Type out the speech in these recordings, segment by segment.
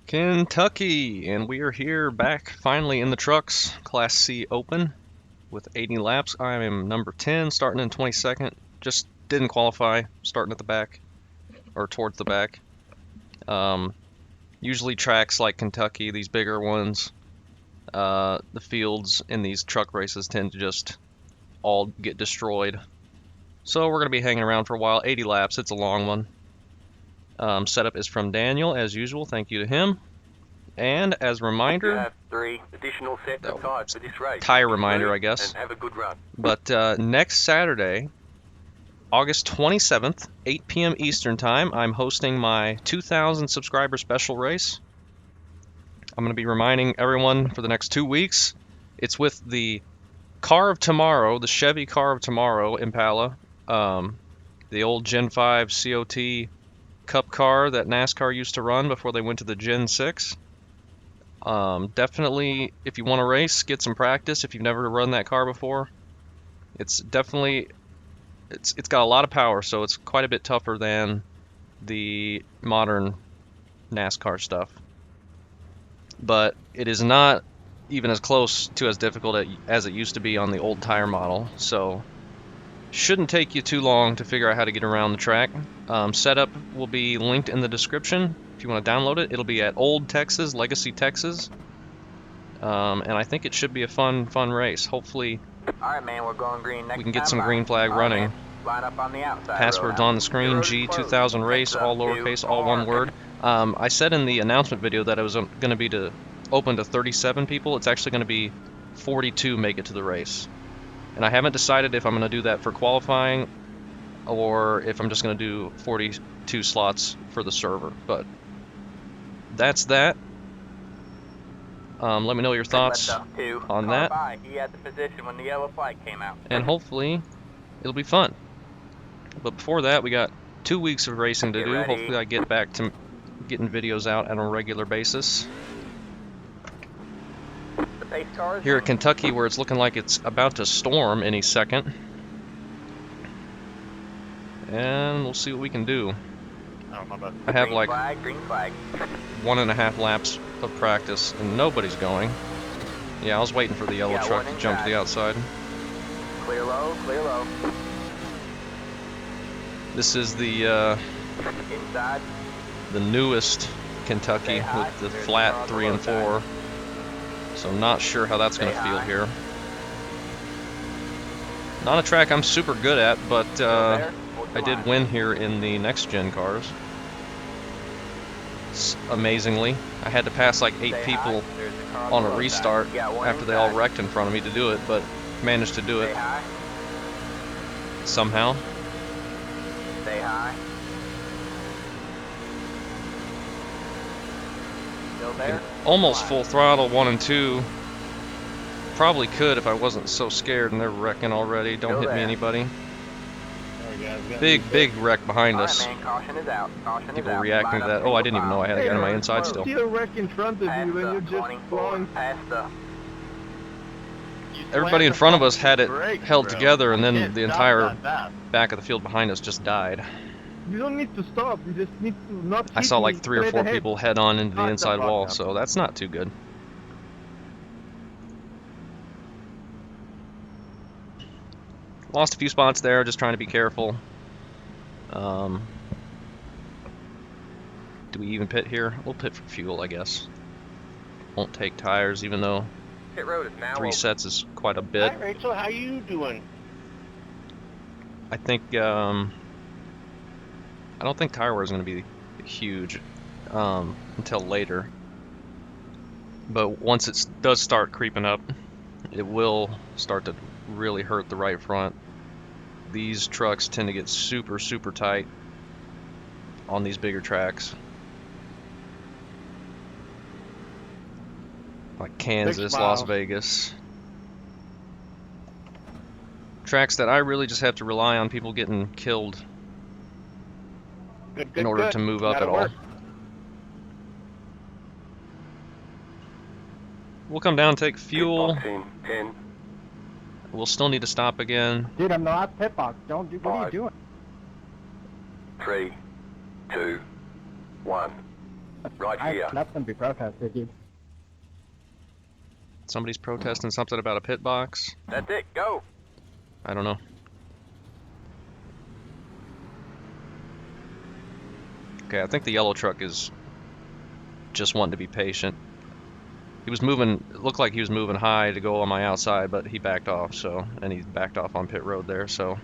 Kentucky, and we are here back finally in the trucks, Class C Open with 80 laps. I am number 10, starting in 22nd. Just didn't qualify, starting at the back or towards the back. Usually tracks like Kentucky, these bigger ones, the fields in these truck races tend to just all get destroyed. So we're going to be hanging around for a while. 80 laps, it's a long one. Setup is from Daniel, as usual. Thank you to him. And as a reminder, you have 3 additional sets of tires for this race. tire reminder, I guess. And have a good run. But next Saturday, August 27th, 8 p.m. Eastern Time, I'm hosting my 2,000 subscriber special race. I'm going to be reminding everyone for the next 2 weeks. It's with the car of tomorrow, the Chevy car of tomorrow, Impala, the old Gen 5 COT Cup car that NASCAR used to run before they went to the Gen 6. Definitely, if you want to race, get some practice if you've never run that car before. It's definitely, it's got a lot of power, so it's quite a bit tougher than the modern NASCAR stuff. But it is not even as close to as difficult as it used to be on the old tire model, so shouldn't take you too long to figure out how to get around the track. Setup will be linked in the description. If you want to download it, it'll be at Old Texas, Legacy, Texas. And I think it should be a fun race. Hopefully, Alright, man, we're going green next we can get time some by. green flag All right, running. man. Line up on the outside Passwords road on now. the screen, Your road is closed. G2000 race, Next all up, lowercase, 2 all one R. word. I said in the announcement video that it was going to be open to 37 people. It's actually going to be 42 make it to the race. And I haven't decided if I'm going to do that for qualifying or if I'm just going to do 42 slots for the server. But that's that. Let me know your thoughts on that. He had the position when the yellow flag came out. And hopefully it'll be fun. But before that, we got 2 weeks of racing to do. Hopefully I get back to getting videos out on a regular basis. Here at Kentucky, where it's looking like it's about to storm any second. And we'll see what we can do. I have like 1.5 laps of practice and nobody's going. Yeah, I was waiting for the yellow truck to jump to the outside. Clear low, clear low. This is the Inside. the newest Kentucky with the flat 3 and 4. So I'm not sure how that's going to feel here. Not a track I'm super good at, but I did win here in the next gen cars. Amazingly, I had to pass like 8 people on a restart after they all wrecked in front of me to do it, but managed to do it somehow. Stay high. Still there? Almost full throttle 1 and 2. Probably could if I wasn't so scared, and they're wrecking already. Don't hit me, anybody. Big wreck behind us. Man, caution is out. Caution People is out. reacting to that. Oh, I didn't even know I had a guy on my inside still. See a wreck in front of you and you're just blowing. Everybody in front of us had it held together, and then the entire back of the field behind us just died. You don't need to stop. You just need to not. I saw like 3 or 4 people head on into the inside wall, so that's not too good. Lost a few spots there, just trying to be careful. Do we even pit here? We'll pit for fuel, I guess. Won't take tires, even though Pit road is now 3 sets is quite a bit. Hi, Rachel. How you doing? I think I don't think tire wear is going to be huge until later. But once it does start creeping up, it will start to really hurt the right front. These trucks tend to get super tight on these bigger tracks. Like Kansas, Las Vegas. Tracks that I really just have to rely on people getting killed in order to move up at all. We'll come down, take fuel. We'll still need to stop again. Dude, I'm not pit box. Don't do. What are you doing? 3, 2, 1. Right I here. let them be protested, dude. Somebody's protesting something about a pit box. That's it. Go. I don't know. Okay, I think the yellow truck is just wanting to be patient. He was moving, it looked like he was moving high to go on my outside, but he backed off, so, and he backed off on pit road there, so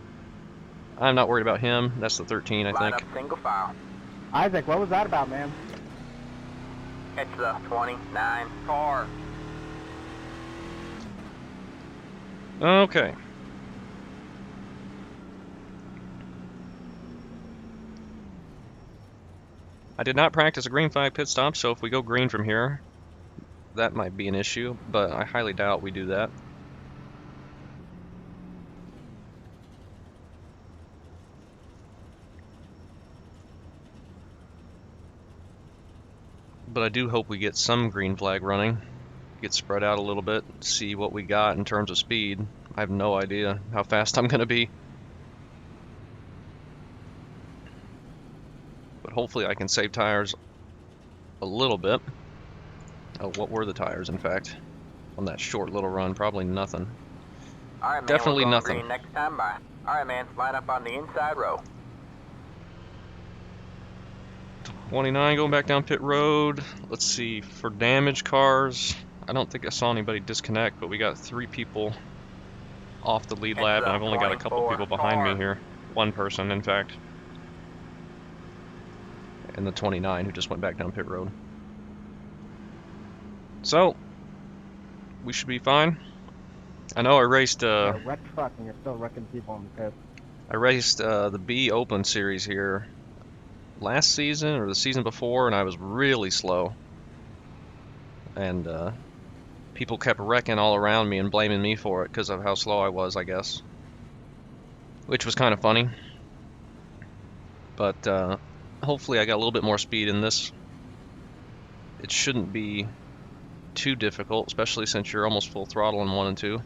I'm not worried about him. That's the 13, I Line think. up single file. Isaac, what was that about, man? Catch the 29 car. Okay. I did not practice a green flag pit stop, so if we go green from here, that might be an issue, but I highly doubt we do that. But I do hope we get some green flag running, get spread out a little bit, see what we got in terms of speed. I have no idea how fast I'm going to be. But hopefully I can save tires a little bit. Oh, what were the tires, in fact, on that short little run? Probably nothing. All right, man. Definitely we're going nothing. green next time by. All right, man. Line up on the inside row. 29 going back down pit road. Let's see, for damaged cars, I don't think I saw anybody disconnect, but we got 3 people off the lead lap, and I've only got a couple people behind me here. 1 person, in fact. And the 29 who just went back down pit road. So, we should be fine. I know I raced You're a wet truck and you're still wrecking people on the pit. I raced the B Open Series here last season or the season before, and I was really slow. And people kept wrecking all around me and blaming me for it because of how slow I was, I guess. Which was kind of funny. But hopefully I got a little bit more speed in this. It shouldn't be too difficult, especially since you're almost full throttle in 1 and 2.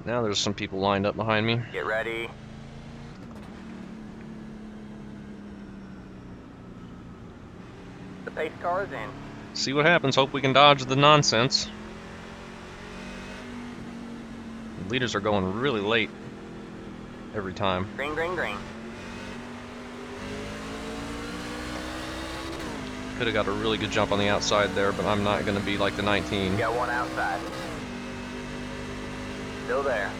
Now there's some people lined up behind me. Get ready. The pace car is in. See what happens. Hope we can dodge the nonsense. The leaders are going really late every time. Green, green, green. Could have got a really good jump on the outside there, but I'm not going to be like the 19. Got one outside. Still there.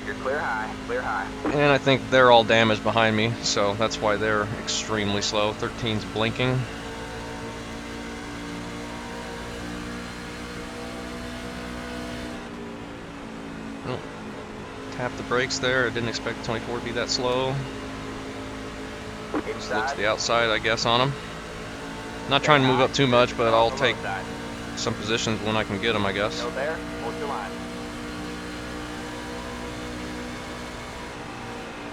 You're clear high, clear high. And I think they're all damaged behind me, so that's why they're extremely slow. 13's blinking. Oh, tap the brakes there. I didn't expect the 24 to be that slow. Just looks Inside. the outside, I guess, on them. Not trying to move up too much, but I'll take some positions when I can get them, I guess. Still there. Hold your line.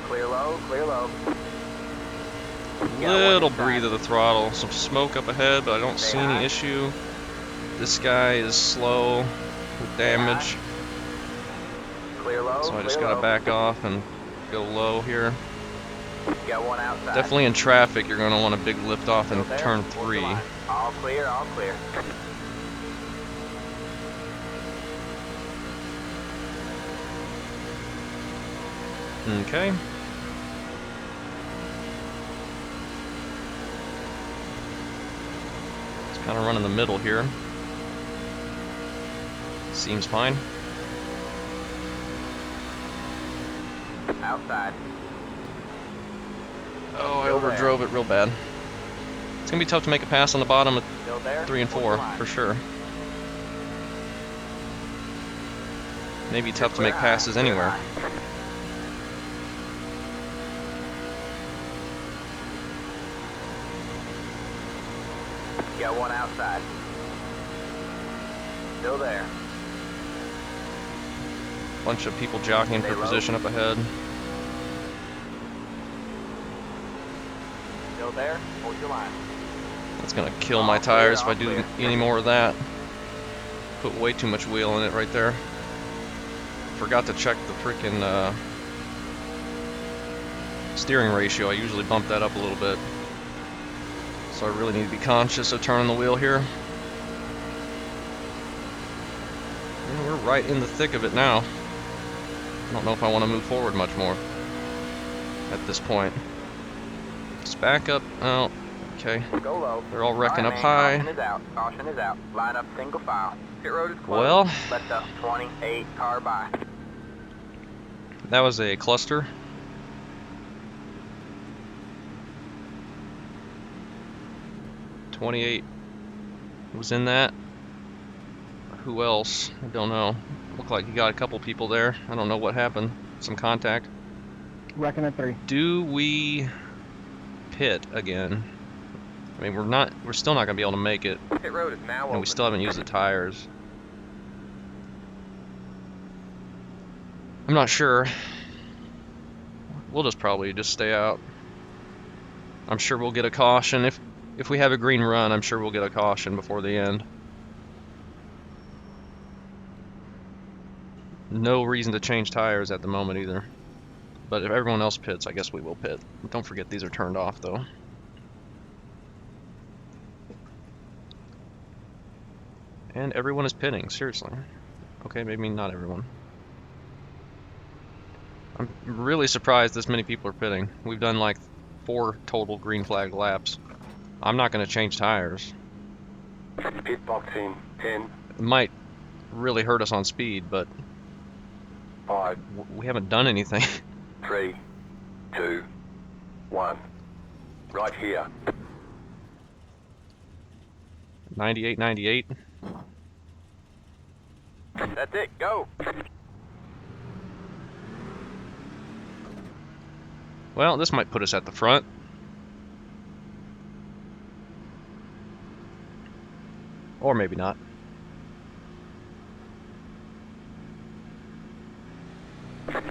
Clear low, clear low. Little breathe of the throttle. Some smoke up ahead, but I don't see any issue. This guy is slow with damage, Clear low, so I just clear gotta low. back off and go low here. Got one outside. Definitely in traffic, you're gonna want a big lift off in Still there. turn Hold your 3. line. All clear, all clear. Okay. It's kind of running the middle here. Seems fine. Outside. Oh, I Still there. overdrove it real bad. It's gonna be tough to make a pass on the bottom of Still there. 3 and Hold your 4 line. for sure. Maybe tough to Clear make high, passes clear anywhere. high. Got one outside. Still there. Bunch of people jockeying for Stay low. position up ahead. Still there. Hold your line. That's gonna kill my tires if I do any more of that. Put way too much wheel in it right there. Forgot to check the freaking steering ratio. I usually bump that up a little bit. So I really need to be conscious of turning the wheel here. And we're right in the thick of it now. I don't know if I want to move forward much more at this point. Let's back up. Oh, okay. Go low. They're all wrecking All up right, high. man. Caution is out. Caution is out. Line up single file. Pit road is closed. Well, Let the 28 car by. that was a cluster. '28 was in that. Who else? I don't know. Looked like you got a couple people there. I don't know what happened. Some contact. Wrecking at 3. Do we pit again? I mean, we're still not gonna be able to make it, Pit road is now and open. we still haven't used the tires. I'm not sure. We'll just probably just stay out. I'm sure we'll get a caution. If we have a green run, I'm sure we'll get a caution before the end. No reason to change tires at the moment either. But if everyone else pits, I guess we will pit. Don't forget these are turned off though. And everyone is pitting, seriously. Okay, maybe not everyone. I'm really surprised this many people are pitting. We've done like 4 total green flag laps. I'm not going to change tires. Pit box in 10, It might really hurt us on speed, but 5, we haven't done anything. 3, 2, 1. Right here. 98, 98. That's it. Go. Well, this might put us at the front. Or maybe not.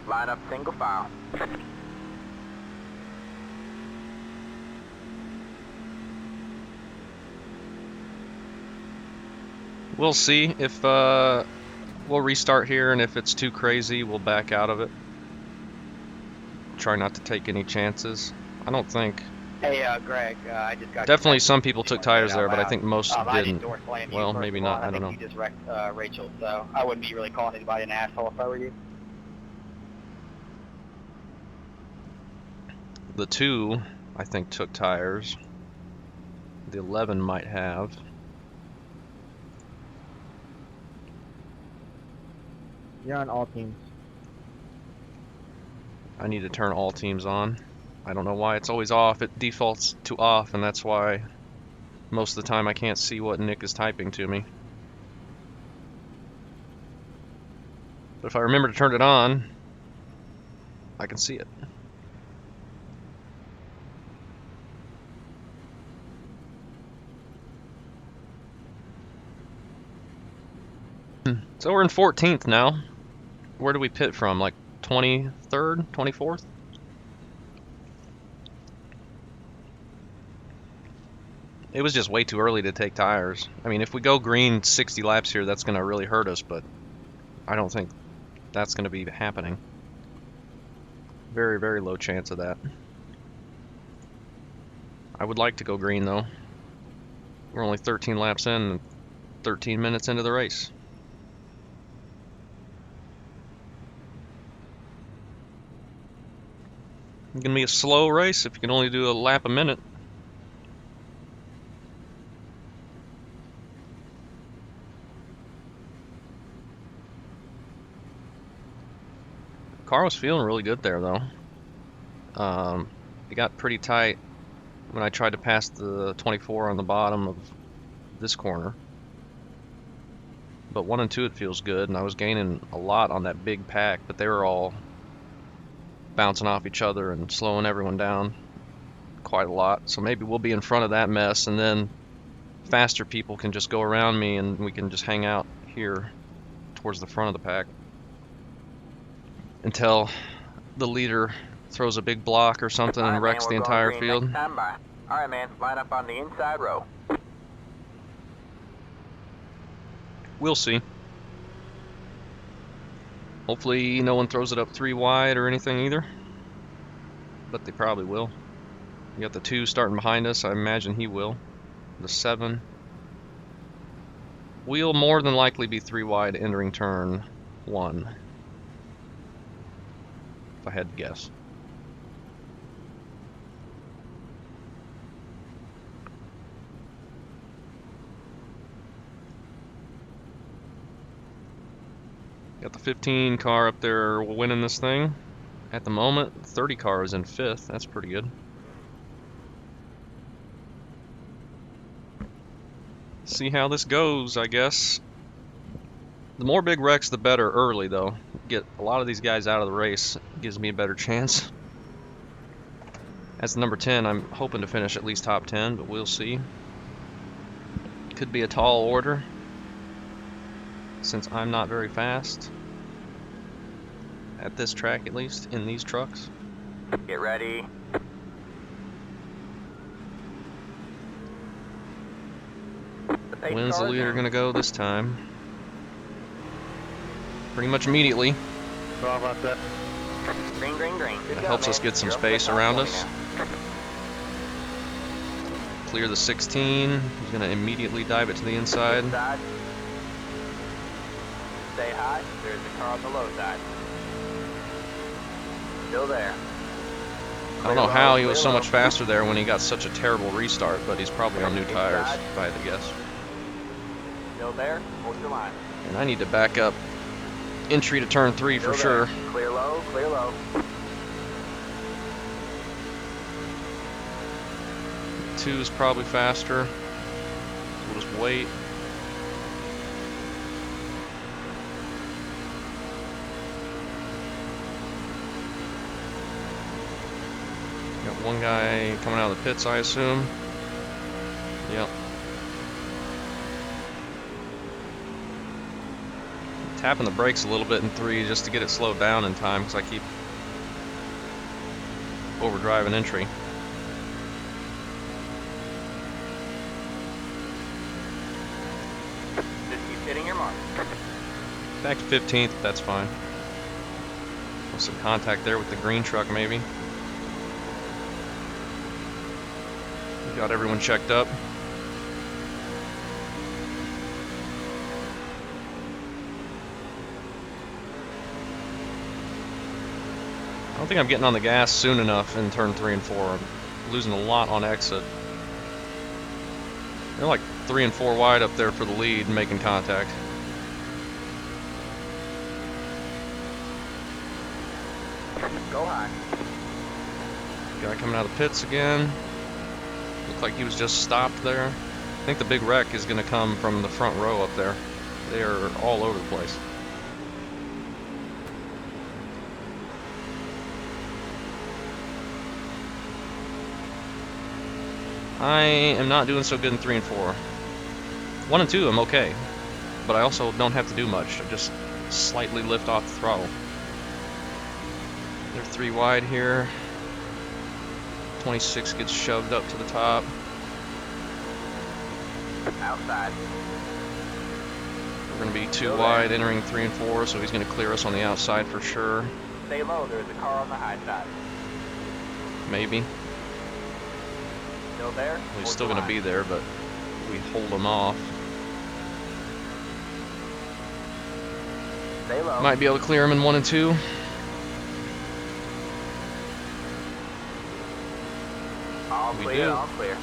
Line up single file. We'll see if we'll restart here, and if it's too crazy, we'll back out of it. Try not to take any chances. I don't think. Hey, Greg, I just got Definitely some people took tires there, but I think most I didn't didn't. endorse blaming you, Well, first maybe of all, not, I don't know. think you just wrecked Rachel, so I wouldn't be really calling anybody an asshole if I were you. The 2, I think, took tires. The 11 might have. You're on all teams. I need to turn all teams on. I don't know why it's always off. It defaults to off, and that's why most of the time I can't see what Nick is typing to me. But if I remember to turn it on, I can see it. So we're in 14th now. Where do we pit from? Like 23rd, 24th? It was just way too early to take tires. I mean, if we go green 60 laps here, that's going to really hurt us, but I don't think that's going to be happening. Very, very low chance of that. I would like to go green, though. We're only 13 laps in, and 13 minutes into the race. It's going to be a slow race if you can only do a lap a minute. Car was feeling really good there, though. It got pretty tight when I tried to pass the 24 on the bottom of this corner. But 1 and 2 it feels good, and I was gaining a lot on that big pack, but they were all bouncing off each other and slowing everyone down quite a lot. So maybe we'll be in front of that mess, and then faster people can just go around me and we can just hang out here towards the front of the pack until the leader throws a big block or something and wrecks the entire field. Alright, man, line up on the inside row. We'll see. Hopefully no one throws it up 3 wide or anything either. But they probably will. You got the 2 starting behind us. I imagine he will. The 7. We'll more than likely be 3 wide entering turn 1. If I had to guess. Got the 15 car up there winning this thing. At the moment, 30 car is in 5th. That's pretty good. See how this goes, I guess. The more big wrecks, the better early, though. Get a lot of these guys out of the race. Gives me a better chance. As the number 10, I'm hoping to finish at least top 10, but we'll see. Could be a tall order, since I'm not very fast. At this track, at least, in these trucks. Get ready. When's the leader gonna go this time? Pretty much immediately. Green, green, green. Good That job, helps man. us get some You're up space to the top around 20 us. now. Clear the 16. He's gonna immediately dive it to the inside. Side. Stay high. There's the car on the low side. Still there. I don't know how he was so much faster there when he got such a terrible restart, but he's probably on new tires, if I had to guess. Still there. Hold your line. And I need to back up entry to turn 3 for Still there. sure. Clear low, clear low. 2 is probably faster. So we'll just wait. Got one guy coming out of the pits, I assume. Yep. Tapping the brakes a little bit in 3 just to get it slowed down in time because I keep overdriving entry. Just keep hitting your mark. Back to 15th, that's fine. Some contact there with the green truck, maybe. We got everyone checked up. I don't think I'm getting on the gas soon enough in turn 3 and 4. I'm losing a lot on exit. They're like 3 and 4 wide up there for the lead, making contact. Go high. Guy coming out of the pits again. Looked like he was just stopped there. I think the big wreck is going to come from the front row up there. They are all over the place. I am not doing so good in 3 and 4. 1 and 2, I'm okay. But I also don't have to do much. I just slightly lift off the throttle. They're 3 wide here. 26 gets shoved up to the top. Outside. We're going to be 2 wide entering 3 and 4, so he's going to clear us on the outside for sure. Stay low. There's a car on the high side. Maybe. Still there. Well, he's Hold still your going to line. be there, but we hold him off. Stay low. Might be able to clear him in 1 and 2. All We clear, do. all clear.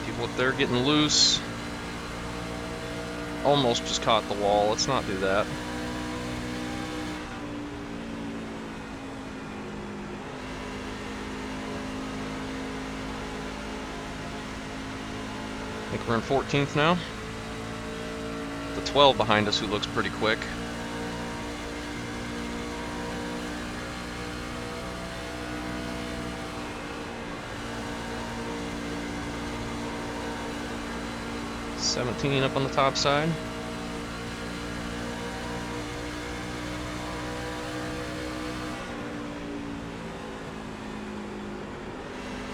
People up there getting loose. Almost just caught the wall. Let's not do that. I think we're in 14th now. The 12 behind us who looks pretty quick. $17 up on the top side.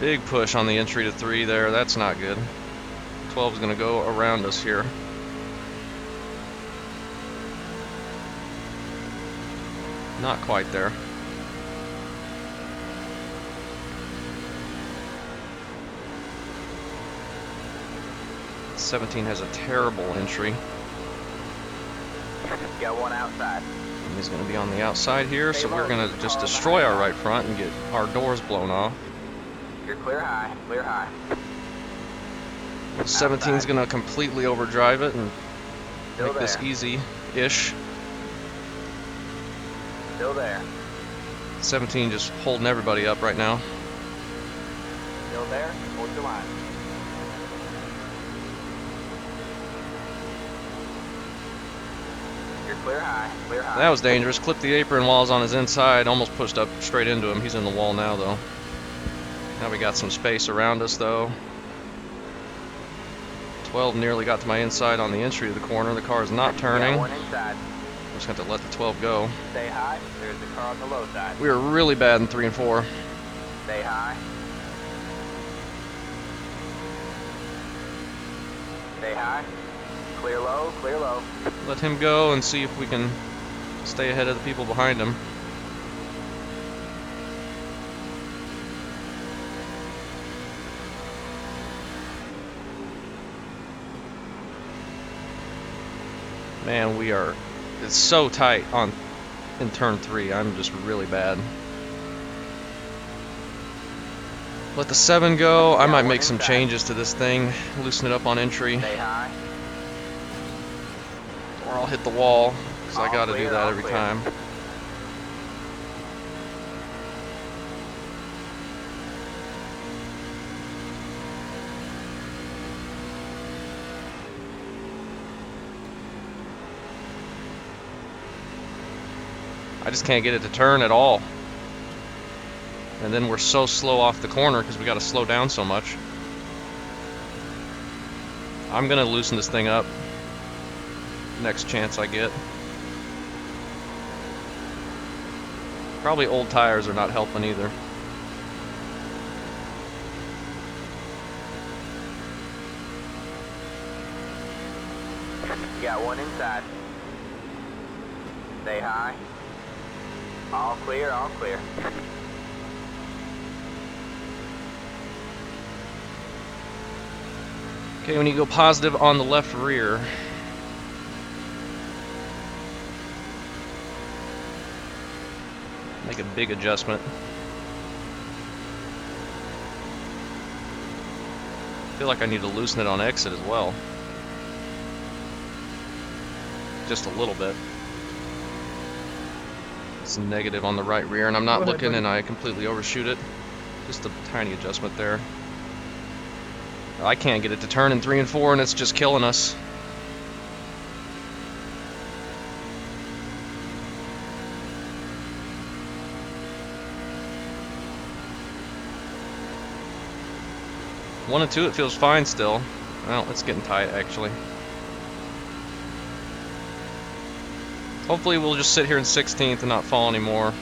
Big push on the entry to 3 there. That's not good. 12 is going to go around us here. Not quite there. '17 has a terrible entry. Got one outside. And he's going to be on the outside here, so we're going to just destroy our right front and get our doors blown off. You're clear high, clear high. 17's going to completely overdrive it and Still make this there. easy-ish. Still there. 17 just holding everybody up right now. Still there. Hold your line. You're clear high, clear high. That was dangerous. Clipped the apron while I was on his inside. Almost pushed up straight into him. He's in the wall now, though. Now we got some space around us, though. 12 nearly got to my inside on the entry of the corner. The car is not turning. Got one inside. Just have to let the 12 go. Stay high. There's the car on the low side. We were really bad in 3 and 4. Stay high. Stay high. Clear low, clear low. Let him go and see if we can stay ahead of the people behind him. Man, it's so tight in turn 3. I'm just really bad. Let the 7 go. I might make some changes to this thing, loosen it up on entry, Stay high. or I'll hit the wall, because I All gotta do clear, that all every clear. time. I just can't get it to turn at all. And then we're so slow off the corner because we got to slow down so much. I'm going to loosen this thing up next chance I get. Probably old tires are not helping either. You got one inside. Stay high. All clear, all clear. Okay, when you go positive on the left rear, make a big adjustment. I feel like I need to loosen it on exit as well. Just a little bit. It's negative on the right rear, and I'm not Go ahead, looking, buddy. and I completely overshoot it. Just a tiny adjustment there. I can't get it to turn in 3 and 4, and it's just killing us. One and 2, it feels fine still. Well, it's getting tight actually. Hopefully we'll just sit here in 16th and not fall anymore.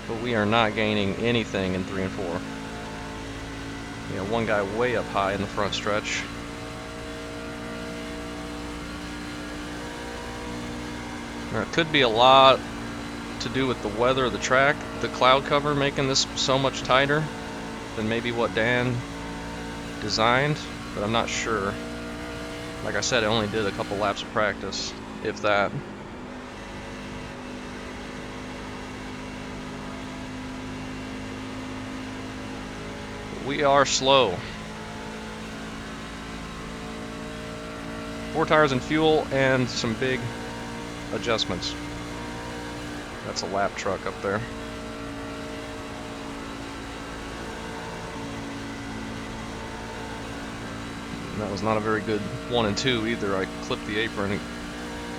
But we are not gaining anything in 3 and 4. Yeah, one guy way up high in the front stretch. Now, it could be a lot to do with the weather of the track, the cloud cover making this so much tighter than maybe what Dan designed, but I'm not sure. Like I said, I only did a couple laps of practice, if that. We are slow. 4 tires and fuel and some big adjustments. That's a lap truck up there. And that was not a very good 1 and 2 either. I clipped the apron and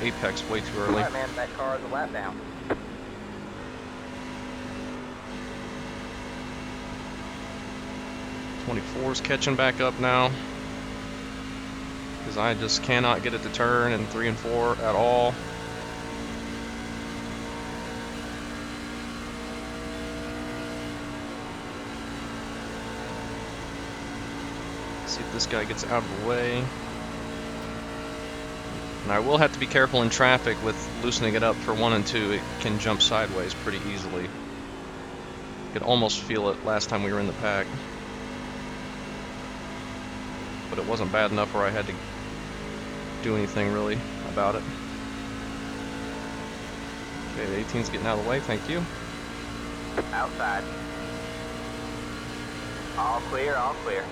apex way too early. Alright, man, that car is a lap down. '24's catching back up now, because I just cannot get it to turn in 3 and 4 at all. See if this guy gets out of the way. And I will have to be careful in traffic with loosening it up for 1 and 2. It can jump sideways pretty easily. Could almost feel it last time we were in the pack. But it wasn't bad enough where I had to do anything really about it. Okay, the 18's getting out of the way, thank you. Outside. All clear, all clear.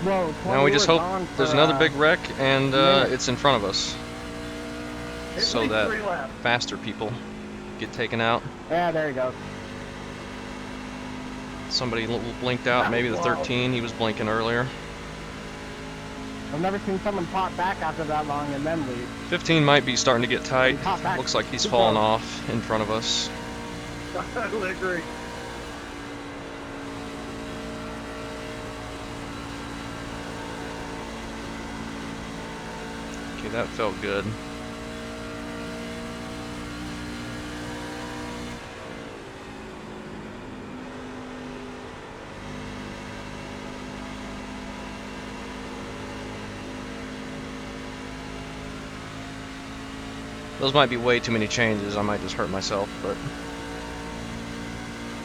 Whoa, Now we just hope gone there's for, another big wreck and minute. it's in front of us. So that faster people get taken out. Yeah, there you go. Somebody blinked out, maybe the 13, he was blinking earlier. I've never seen someone pop back after that long and then leave. 15 might be starting to get tight. He popped back. Looks like he's Good falling job. off in front of us. Agree. Okay, that felt good. Those might be way too many changes. I might just hurt myself, but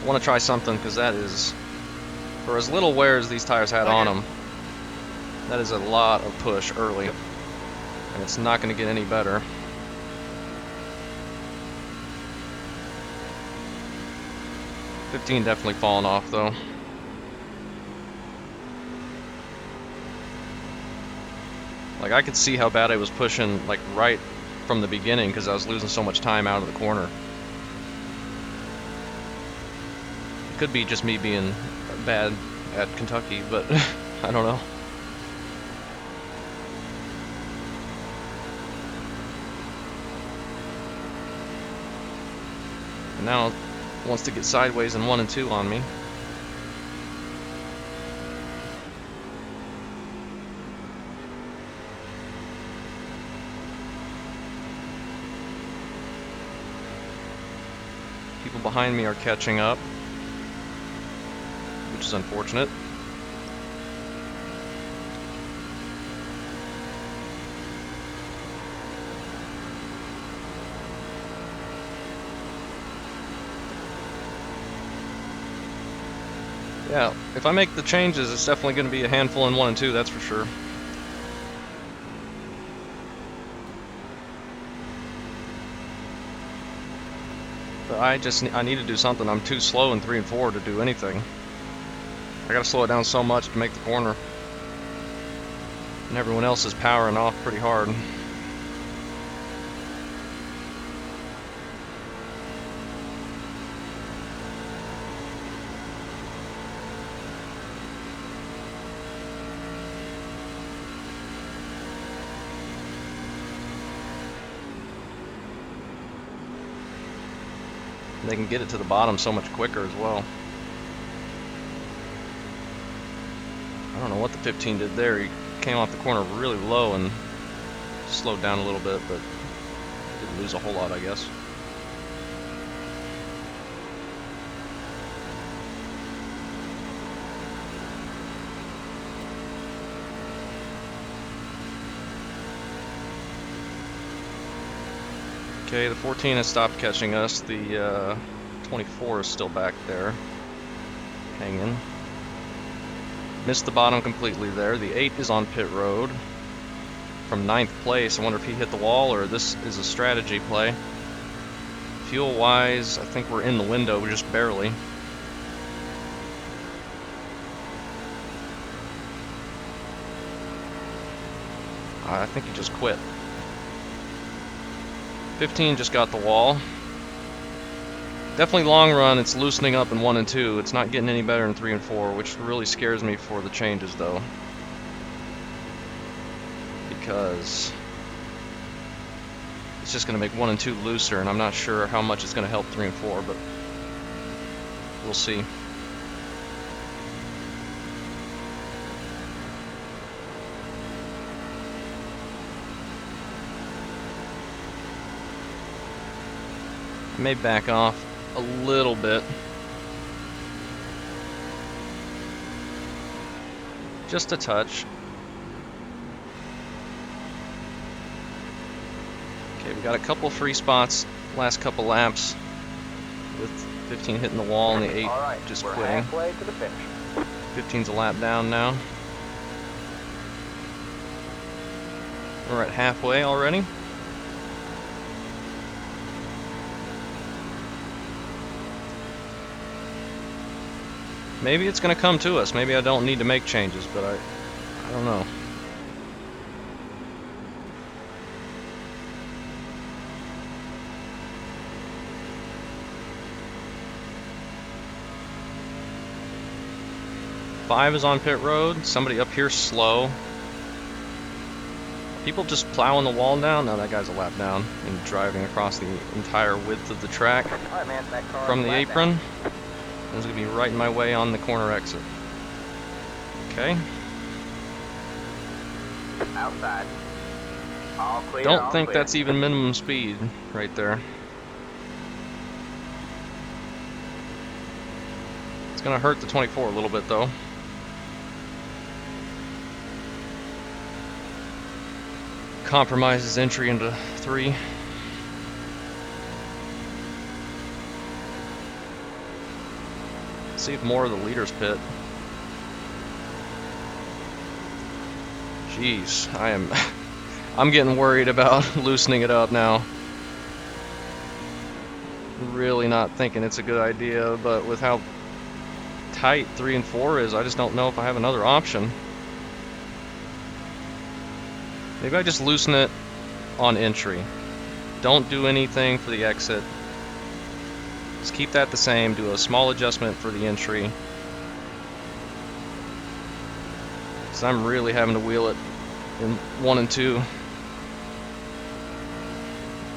I want to try something because that is, for as little wear as these tires had on them, that is a lot of push early, and it's not going to get any better. $15 definitely falling off though. Like I could see how bad I was pushing, like right from the beginning, because I was losing so much time out of the corner. It could be just me being bad at Kentucky, but I don't know. And now it wants to get sideways in 1 and 2 on me. People behind me are catching up, which is unfortunate. Yeah, if I make the changes, it's definitely going to be a handful in 1 and 2, that's for sure. But I need to do something. I'm too slow in 3 and 4 to do anything. I gotta slow it down so much to make the corner. And everyone else is powering off pretty hard. They can get it to the bottom so much quicker as well. I don't know what the 15 did there. He came off the corner really low and slowed down a little bit, but didn't lose a whole lot, I guess. Okay, the 14 has stopped catching us. The 24 is still back there, hanging. Missed the bottom completely there. The 8 is on pit road from 9th place. I wonder if he hit the wall or this is a strategy play. Fuel-wise, I think we're in the window, just barely. I think he just quit. 15 just got the wall. Definitely long run, it's loosening up in 1 and 2. It's not getting any better in 3 and 4, which really scares me for the changes though. Because it's just going to make 1 and 2 looser, and I'm not sure how much it's going to help 3 and 4, but we'll see. I may back off a little bit. Just a touch. Okay, we got a couple free spots last couple laps with 15 hitting the wall and the 8 All right, just we're quitting. halfway to the finish. 15's a lap down now. We're at halfway already. Maybe it's going to come to us. Maybe I don't need to make changes, but I don't know. Five is on pit road. Somebody up here slow. People just plowing the wall down? No, that guy's a lap down and driving across the entire width of the track All right, man, that car from is the flat apron. down. This is going to be right in my way on the corner exit. Okay. Outside. All clear. Don't all think clear. that's even minimum speed right there. It's going to hurt the 24 a little bit though. Compromises entry into 3. See if more of the leaders pit. Jeez, I'm getting worried about loosening it up now. Really not thinking it's a good idea, but with how tight 3 and 4 is, I just don't know if I have another option. Maybe I just loosen it on entry. Don't do anything for the exit. Just keep that the same. Do a small adjustment for the entry. Because I'm really having to wheel it in 1 and 2.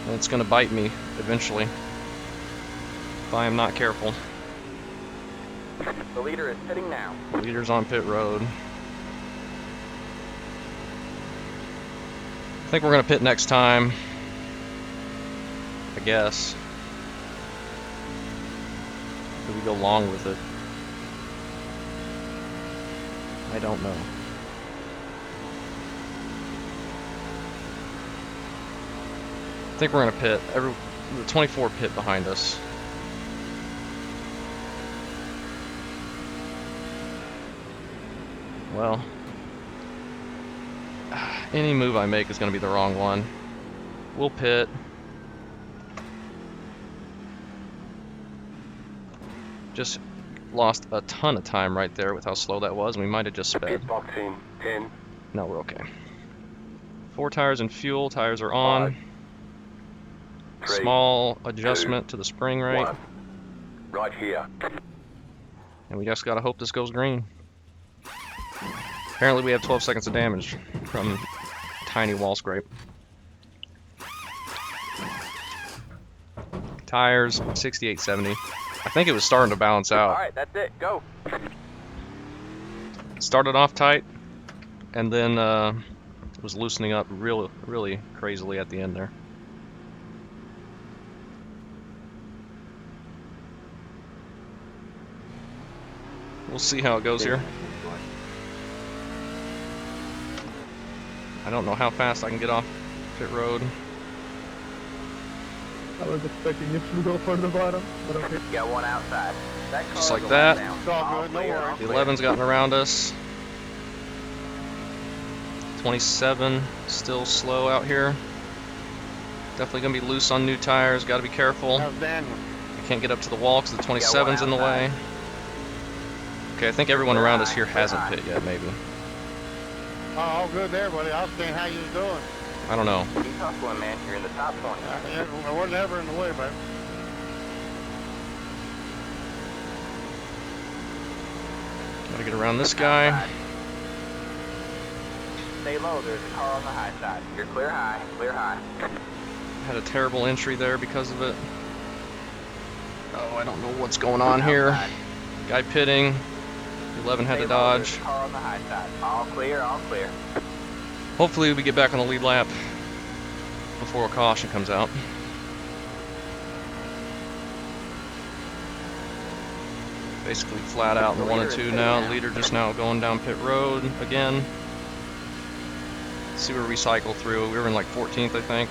And it's going to bite me eventually if I am not careful. The leader is sitting now. Leader's on pit road. I think we're going to pit next time. I guess. Do we go long with it? I don't know. I think we're going to pit. The 24 pit behind us. Well, any move I make is going to be the wrong one. We'll pit. Just lost a ton of time right there with how slow that was. We might have just sped. Pit box in 10, No, we're okay. 4 tires and fuel. Tires are on. 3, Small adjustment to the spring rate. 1. Right here. And we just gotta hope this goes green. Apparently we have 12 seconds of damage from tiny wall scrape. Tires, 68, 70. I think it was starting to balance All out. right, that's it. Go. Started off tight, and then was loosening up really crazily at the end there. We'll see how it goes here. I don't know how fast I can get off pit road. I was expecting you to go for the bottom, but okay. Got one outside. That car Just is like a that. lap down. It's all good, no clear, worries. The clear. 11's gotten around us. 27 still slow out here. Definitely gonna be loose on new tires. Got to be careful. That was Daniel. I can't get up to the wall because the 27's in the way. Okay, I think everyone around us here hasn't pit yet. Maybe. Oh, all good there, buddy. I was saying how you was doing. I don't know. Keep hustling, man. You're in the top 20. We're never in the way, babe. Gotta get around this guy. Outside. Stay low. There's a car on the high side. You're clear high. Clear high. Had a terrible entry there because of it. Oh, I don't know what's going on here. Outside. Guy pitting. 11 had Stay to low, there's dodge. a car on the high side. All clear. All clear. Hopefully we get back on the lead lap before a caution comes out. basically flat out in The 1 and leader 2 is now. pitting Leader just now going down pit road again. See where we cycle through. We were in like 14th, I think.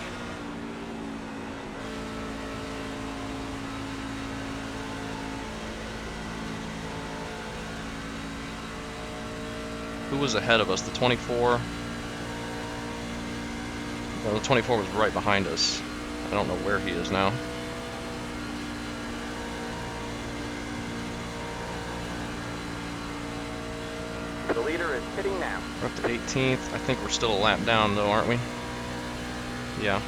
Who was ahead of us? The 24? No, the 24 was right behind us. I don't know where he is now. The leader is pitting now. We're up to 18th. I think we're still a lap down though, aren't we? Yeah.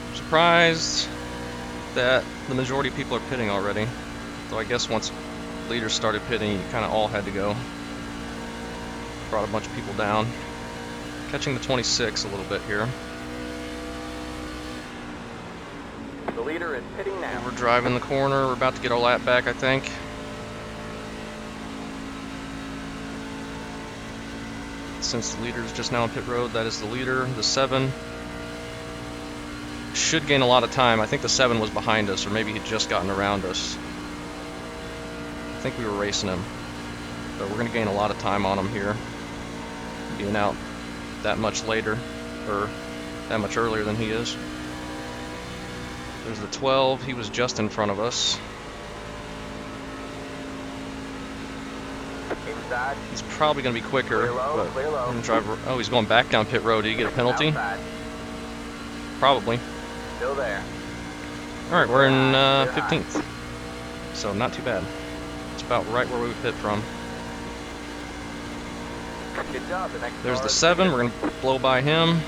I'm surprised that the majority of people are pitting already. So I guess once leaders started pitting, you kind of all had to go. Brought a bunch of people down. Catching the 26 a little bit here. The leader is pitting now. We're driving the corner. We're about to get our lap back, I think. Since the leader is just now on pit road, that is the leader. The 7 should gain a lot of time. I think the 7 was behind us, or maybe he'd just gotten around us. I think we were racing him. But we're going to gain a lot of time on him here. Being out that much later, or that much earlier than he is. There's the 12. He was just in front of us. Inside. He's probably going to be quicker. Clear low, But clear low. I'm gonna drive. Oh, he's going back down pit road. Did he get a penalty? Outside. Probably. Still there. All right, we're in Clear high. 15th. So not too bad. It's about right where we would pit from. Good job. The next There's car the is 7. pitting. We're going to blow by him.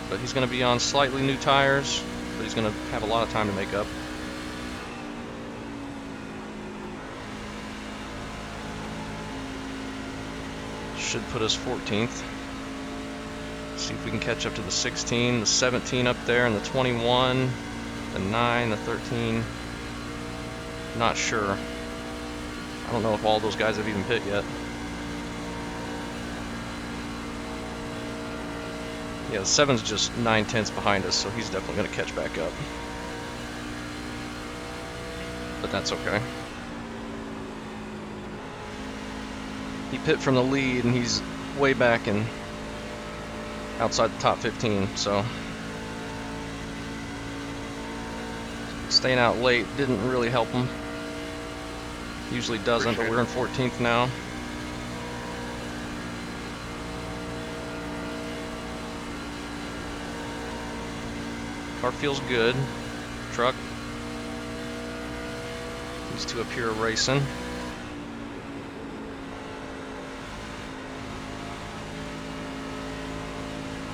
But he's going to be on slightly new tires. But he's going to have a lot of time to make up. Should put us 14th. See if we can catch up to the 16, the 17 up there, and the 21, the 9, the 13. Not sure. I don't know if all those guys have even pit yet. Yeah, the 7's just 9/10 behind us, so he's definitely going to catch back up. But that's okay. He pit from the lead, and he's way back and outside the top 15, so staying out late didn't really help him. Usually doesn't, but we're in 14th now. Car feels good. Truck. These two up here are racing.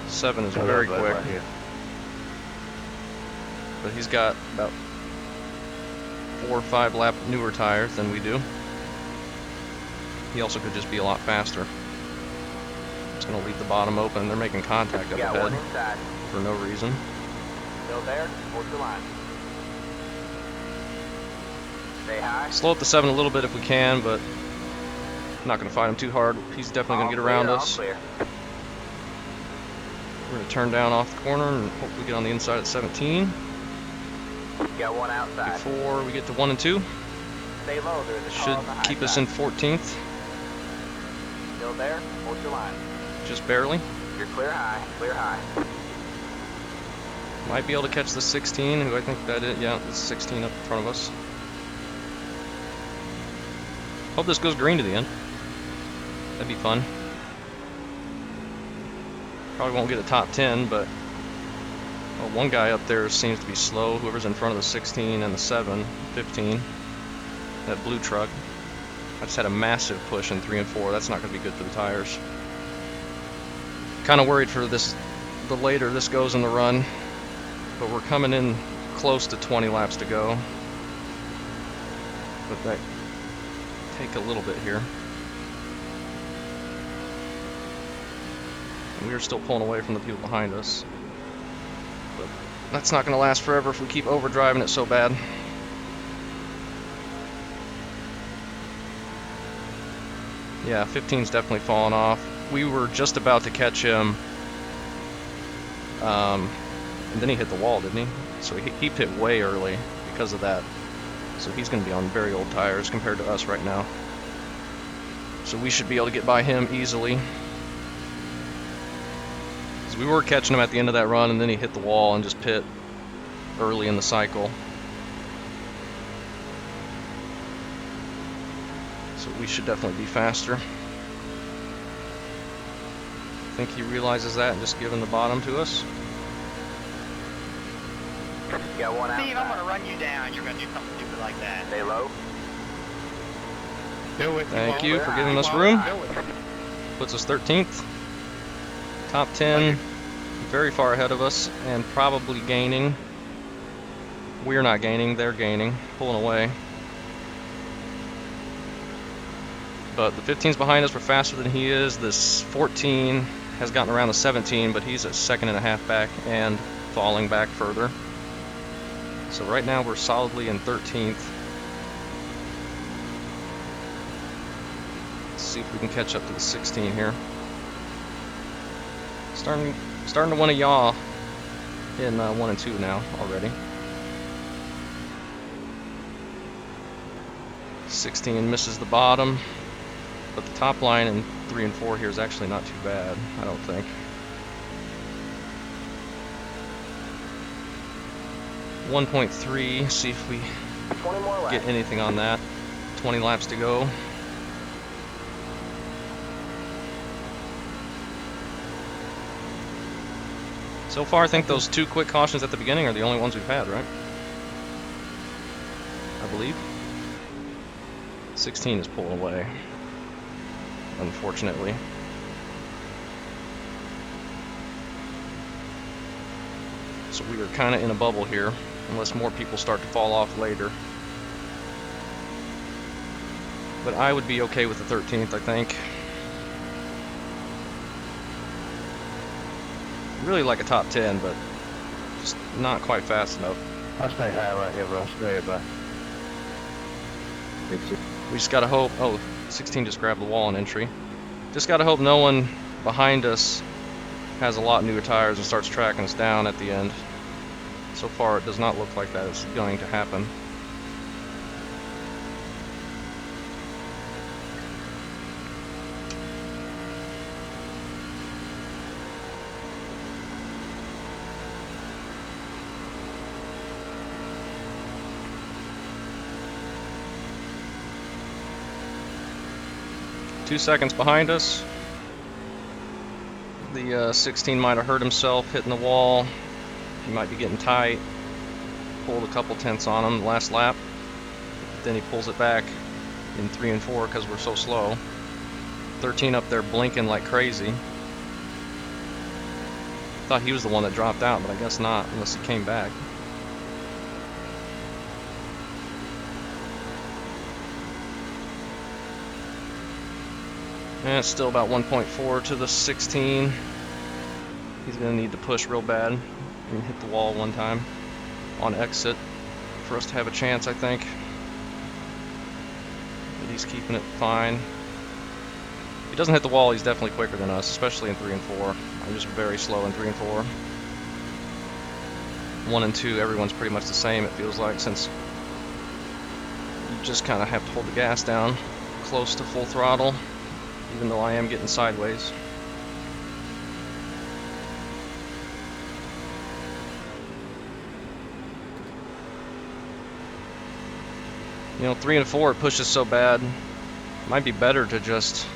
Seven is very quick. But he's got about 4 or 5 lap newer tires than we do. He also could just be a lot faster. It's going to leave the bottom open. They're making contact up Got one ahead inside. for no reason. Still there. Hold your line. Stay high. Slow up the 7 a little bit if we can, but I'm not going to fight him too hard. He's definitely going to get around us. Clear. We're going to turn down off the corner and hopefully get on the inside at 17 Got one outside. before we get to 1 and 2. Stay low. There's a car Should on the high keep us side. in 14th, Still there. Hold your line. just barely. You're clear high. Clear high. Might be able to catch the 16, who I think that is. Yeah, it's 16 up in front of us. Hope this goes green to the end. That'd be fun. Probably won't get a top 10, but well, one guy up there seems to be slow. Whoever's in front of the 16 and the 7, 15, that blue truck. I just had a massive push in 3 and 4. That's not going to be good for the tires. Kind of worried for this. The later this goes in the run, but we're coming in close to 20 laps to go. But that take a little bit here. And we are still pulling away from the people behind us. But that's not going to last forever if we keep overdriving it so bad. Yeah, 15's definitely fallen off. We were just about to catch him, and then he hit the wall, didn't he? So he pit way early because of that. So he's going to be on very old tires compared to us right now. So we should be able to get by him easily. Because we were catching him at the end of that run, and then he hit the wall and just pit early in the cycle. So we should definitely be faster. I think he realizes that and just giving the bottom to us. Got one out. Steve, I'm gonna run you down. You're gonna do something stupid like that. Stay low. Do it. Thank you for giving us room. Puts us 13th. Top 10, very far ahead of us and probably gaining. We're not gaining, they're gaining, pulling away. But the 15's behind us, we're faster than he is. This 14 has gotten around the 17, but he's a second and a half back and falling back further. So right now we're solidly in 13th. Let's see if we can catch up to the 16 here. Starting to want to yaw in 1 and 2 now already. 16 misses the bottom, but the top line in 3 and 4 here is actually not too bad, I don't think. .3, see if we 20 more laps. get anything on that. 20 laps to go. So far, I think those 2 quick cautions at the beginning are the only ones we've had, right? I believe. 16 is pulling away, unfortunately. So we are kind of in a bubble here, unless more people start to fall off later. But I would be okay with the 13th, I think. Really like a top 10, but just not quite fast enough. I'll stay high right here, bro. Stay by. We just gotta hope. Oh, 16 just grabbed the wall in entry. Just gotta hope no one behind us has a lot newer tires and starts tracking us down at the end. So far, it does not look like that is going to happen. Two seconds behind us. The 16 might have hurt himself hitting the wall. He might be getting tight. Pulled a couple tenths on him the last lap. Then he pulls it back in 3 and 4 because we're so slow. 13 up there blinking like crazy. Thought he was the one that dropped out, but I guess not, unless he came back. And it's still about 1.4 to the 16. He's going to need to push real bad and hit the wall one time on exit for us to have a chance, I think. But he's keeping it fine. If he doesn't hit the wall, he's definitely quicker than us, especially in 3 and 4. I'm just very slow in 3 and 4. 1 and 2, everyone's pretty much the same, it feels like, since you just kind of have to hold the gas down close to full throttle, even though I am getting sideways. You know, 3 and 4, it pushes so bad. It might be better to just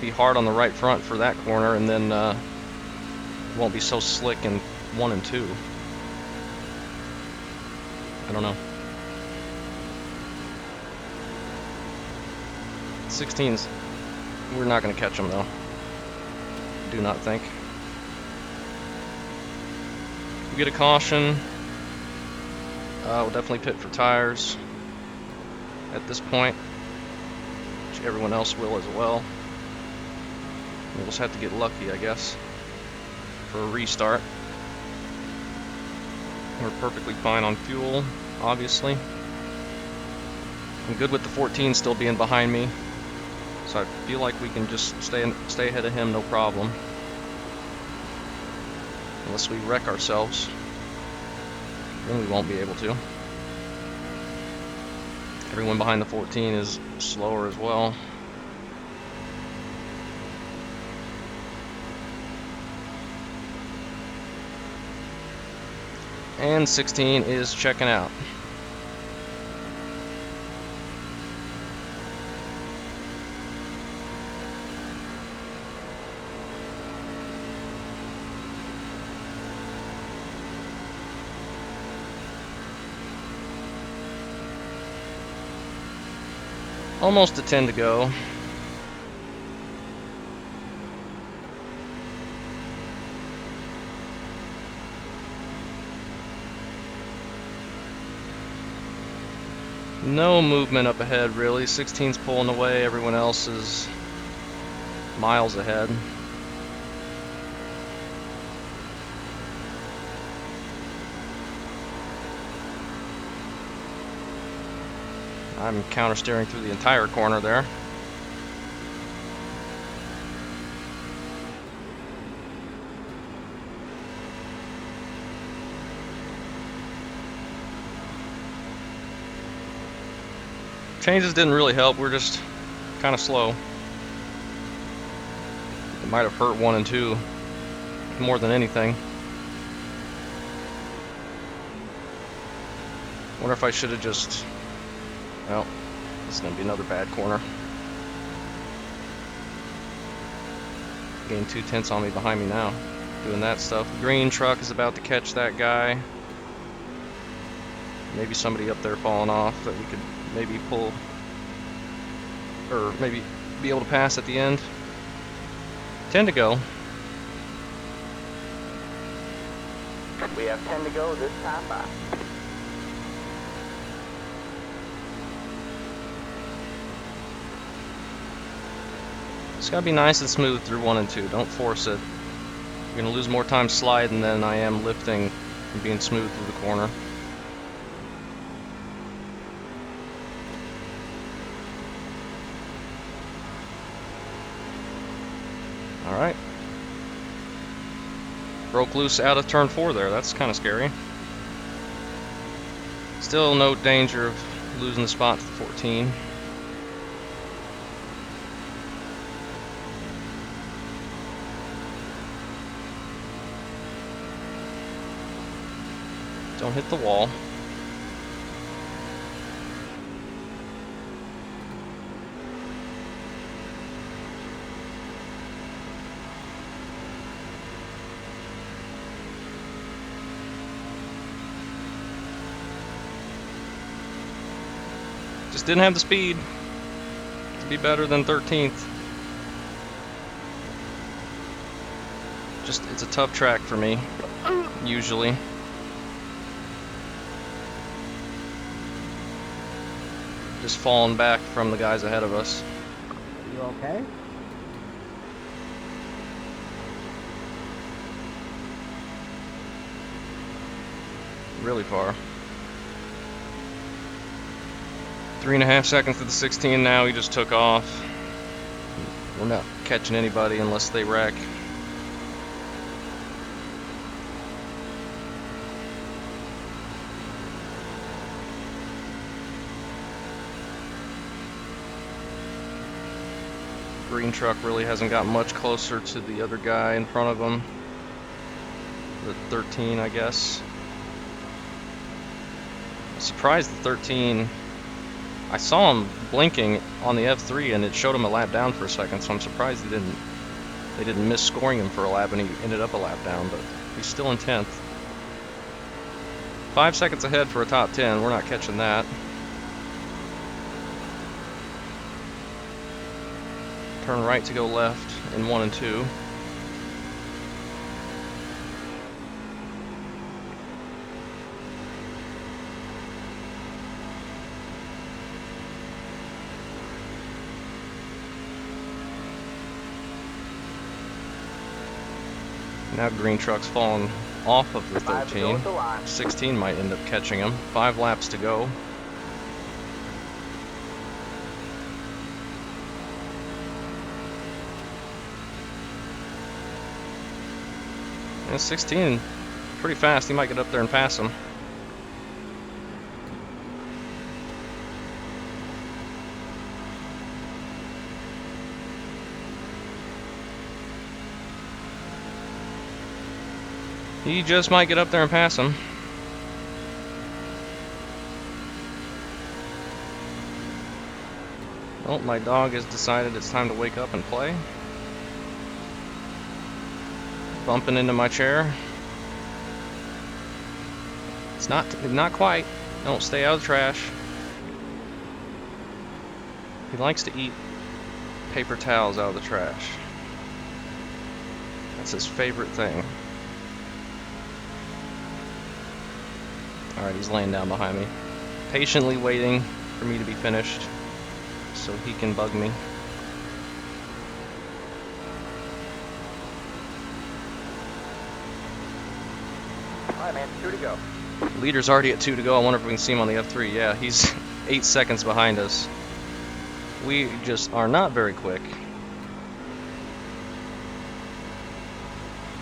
be hard on the right front for that corner, and then it won't be so slick in 1 and 2. I don't know. 16s, we're not going to catch them though. Do not think. We get a caution. We'll definitely pit for tires at this point, which everyone else will as well. We'll just have to get lucky, I guess, for a restart. We're perfectly fine on fuel, obviously. I'm good with the 14 still being behind me, So I feel like we can just stay ahead of him, no problem. Unless we wreck ourselves, then we won't be able to. Everyone behind the 14 is slower as well. And 16 is checking out. Almost a 10 to go. No movement up ahead, really. 16's pulling away, everyone else is miles ahead. I'm counter steering through the entire corner there. Changes didn't really help, we're just kind of slow. It might have hurt 1 and 2 more than anything. Wonder if I should have just... Well, this is going to be another bad corner. Gained 2/10 on me behind me now. Doing that stuff. The green truck is about to catch that guy. Maybe somebody up there falling off that we could maybe pull, or maybe be able to pass at the end. 10 to go. We have 10 to go this time by. It's gotta be nice and smooth through 1 and 2. Don't force it. You're gonna lose more time sliding than I am lifting and being smooth through the corner. Alright. Broke loose out of turn 4 there. That's kind of scary. Still no danger of losing the spot to the 14. Don't hit the wall. Just didn't have the speed to be better than 13th. Just, it's a tough track for me, usually. Just falling back from the guys ahead of us. You okay? Really far. 3.5 seconds to the 16 now, he just took off. We're not catching anybody unless they wreck. Green truck really hasn't got much closer to the other guy in front of him. The 13, I guess. I'm surprised the 13... I saw him blinking on the F3 and it showed him a lap down for a second, so I'm surprised they didn't miss scoring him for a lap and he ended up a lap down, but he's still in 10th. 5 seconds ahead for a top 10, we're not catching that. Turn right to go left in 1 and 2. Now green truck's falling off of the 13. 16 might end up catching him. 5 laps to go. Yeah, 16, pretty fast. He might get up there and pass him. He just might get up there and pass him. Oh, my dog has decided it's time to wake up and play. Bumping into my chair. It's not quite. Don't stay out of the trash. He likes to eat paper towels out of the trash. That's his favorite thing. Alright, he's laying down behind me. Patiently waiting for me to be finished so he can bug me. Alright, man, 2 to go. Leader's already at 2 to go. I wonder if we can see him on the F3. Yeah, he's 8 seconds behind us. We just are not very quick.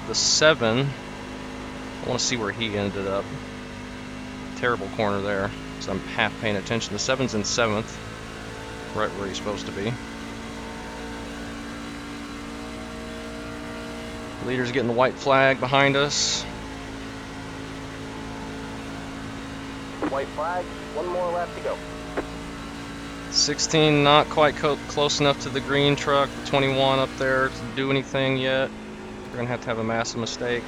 The 7, I want to see where he ended up. Terrible corner there, so I'm half paying attention. The 7's in 7th, right where he's supposed to be. Leader's getting the white flag behind us. White flag, 1 more lap to go. 16 not quite close enough to the green truck. The 21 up there to do anything yet. We're gonna have to have a massive mistake.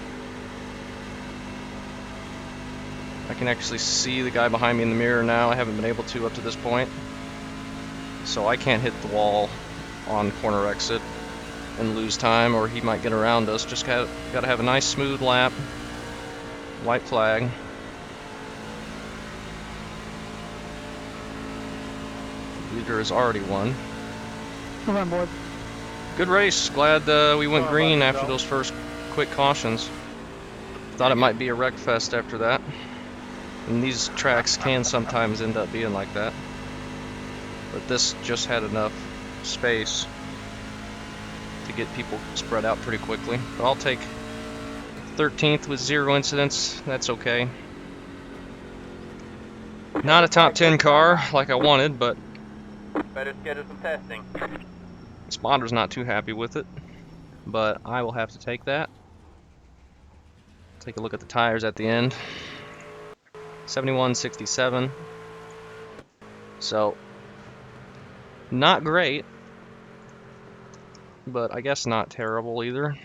I can actually see the guy behind me in the mirror now. I haven't been able to up to this point. So I can't hit the wall on corner exit and lose time, or he might get around us. Just gotta have a nice smooth lap. White flag. Leader has already won. Come on, boys. Good race. Glad we went green after those first quick cautions. Thought it might be a wreck fest after that. And these tracks can sometimes end up being like that. But this just had enough space to get people spread out pretty quickly. But I'll take 13th with 0 incidents. That's okay. Not a top 10 car like I wanted, but Better schedule some testing. Spotter's not too happy with it. But I will have to take that. Take a look at the tires at the end. 71, 67. So, not great, but I guess not terrible either.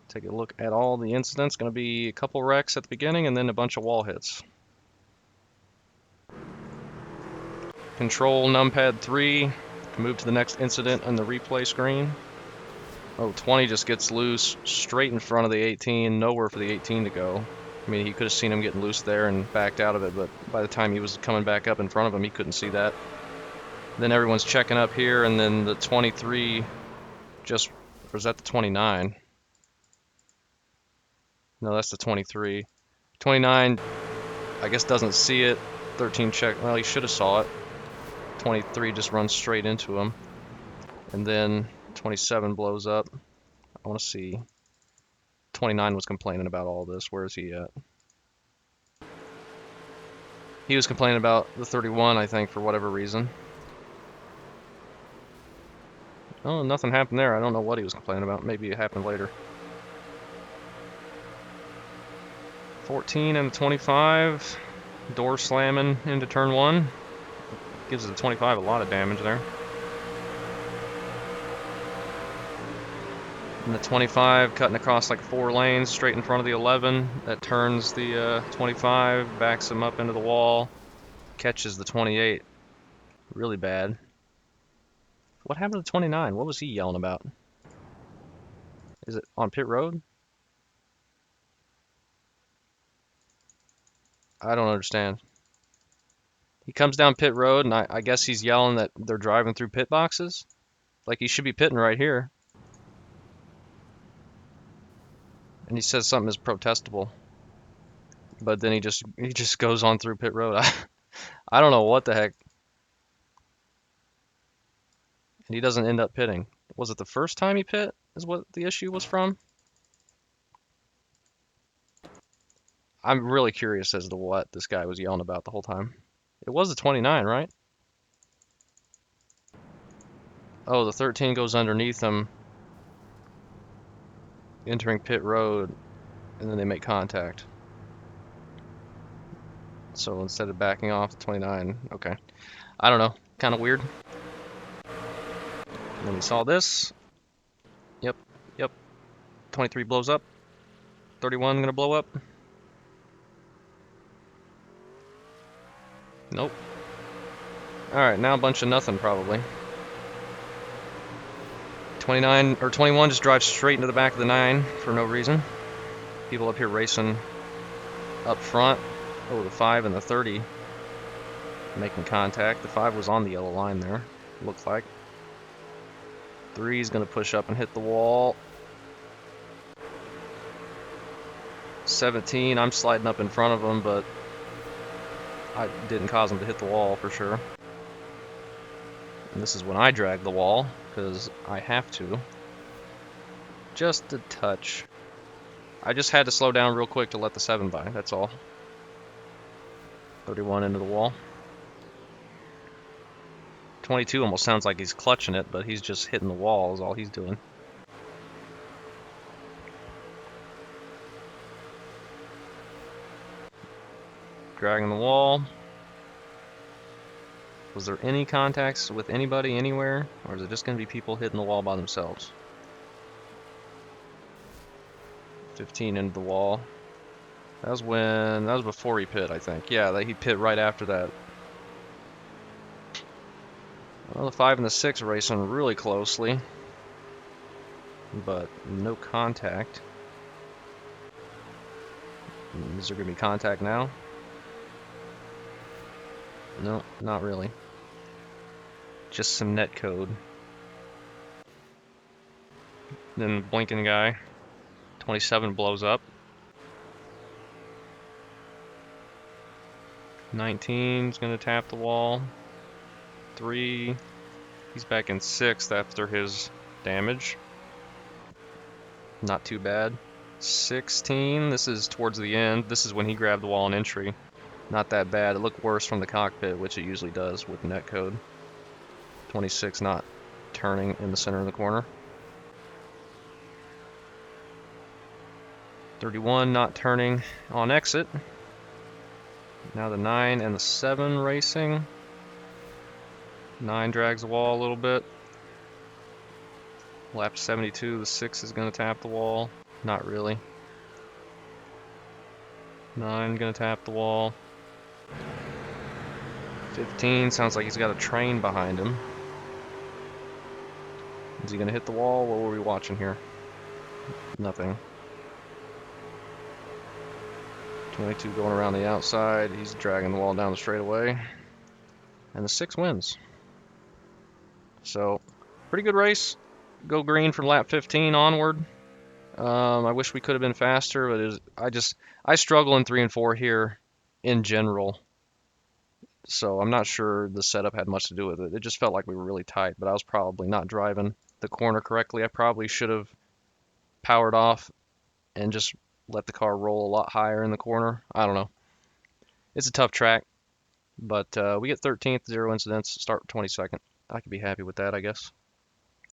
Take a look at all the incidents. Going to be a couple wrecks at the beginning and then a bunch of wall hits. Control numpad 3. Move to the next incident on the replay screen. Oh, 20 just gets loose straight in front of the 18. Nowhere for the 18 to go. I mean, he could have seen him getting loose there and backed out of it, but by the time he was coming back up in front of him, he couldn't see that. Then everyone's checking up here, and then the 23 just, or is that the 29? No, that's the 23. 29, I guess doesn't see it. 13 check, well, he should have saw it. 23 just runs straight into him. And then 27 blows up. I want to see. 29 was complaining about all this. Where is he at? He was complaining about the 31, I think, for whatever reason. Oh, nothing happened there. I don't know what he was complaining about. Maybe it happened later. 14 and the 25. Door slamming into turn 1. Gives the 25 a lot of damage there. And the 25 cutting across like 4 lanes straight in front of the 11. That turns the 25, backs him up into the wall, catches the 28. Really bad. What happened to 29? What was he yelling about? Is it on pit road? I don't understand. He comes down pit road, and I guess he's yelling that they're driving through pit boxes. Like he should be pitting right here. And he says something is protestable. But then he just goes on through pit road. I don't know what the heck. And he doesn't end up pitting. Was it the first time he pit? is what the issue was from. I'm really curious as to what this guy was yelling about the whole time. It was the 29, right? Oh, the 13 goes underneath him, entering pit road, and then they make contact. So instead of backing off the 29, okay. I don't know, kind of weird. And then we saw this. Yep, yep. 23 blows up. 31 gonna blow up. Nope. Alright, now a bunch of nothing probably. 29 or 21 just drives straight into the back of the 9 for no reason. People up here racing up front. Oh, the 5 and the 30 making contact. The 5 was on the yellow line there, looks like. 3 is going to push up and hit the wall. 17, I'm sliding up in front of him, but I didn't cause him to hit the wall for sure. And this is when I drag the wall, because I have to. Just a touch. I just had to slow down real quick to let the 7 by, that's all. 31 into the wall. 22 almost sounds like he's clutching it, but he's just hitting the wall is all he's doing. Dragging the wall. Was there any contacts with anybody anywhere? Or is it just going to be people hitting the wall by themselves? 15 into the wall. That was before he pit, I think. Yeah, he pit right after that. Well, the 5 and the 6 are racing really closely, but no contact. Is there going to be contact now? No, not really. Just some net code. Then the blinking guy, 27 blows up. 19 is going to tap the wall. 3, he's back in 6th after his damage. Not too bad. 16, this is towards the end. This is when he grabbed the wall in entry. Not that bad. It looked worse from the cockpit, which it usually does with netcode. 26 not turning in the center of the corner. 31 not turning on exit. Now the 9 and the 7 racing. 9 drags the wall a little bit. Lap 72, the 6 is going to tap the wall. Not really. 9 going to tap the wall. 15 sounds like he's got a train behind him. Is he going to hit the wall? What were we watching here? Nothing. 22 going around the outside. He's dragging the wall down the straightaway. And the 6 wins. So, pretty good race. Go green from lap 15 onward. I wish we could have been faster, but I struggle in 3 and 4 here in general. So I'm not sure the setup had much to do with it. It just felt like we were really tight, but I was probably not driving the corner correctly. I probably should have powered off and just let the car roll a lot higher in the corner. I don't know. It's a tough track, but we get 13th, 0 incidents, start 22nd. I could be happy with that, I guess.